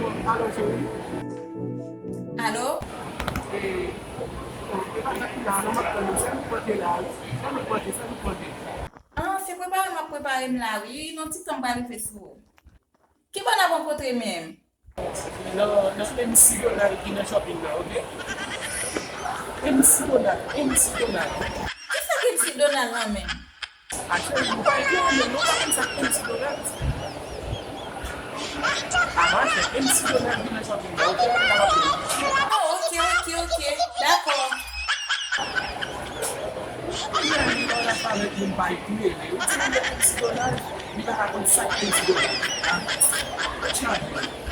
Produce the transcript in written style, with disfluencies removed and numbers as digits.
Alo, chérie. Allô? Et, là, on m'a connu, ça nous porte là. Ça nous porte. Ah, se prepare m'a préparé là, oui, non ti temps pas faire sou. Qui va la rencontrer même? No, no, MC Donald in a shopping now, okay? MC Donald, MC Donald. Qui ça qui si Donald là même? Actually, you buy it, you know that is a MC Donald. Avant, MC Donald in a shopping now, okay? Ah, ok. D'accord. You know that I let him buy play. You see the MC Donald, you got to go inside MC Donald. Charge.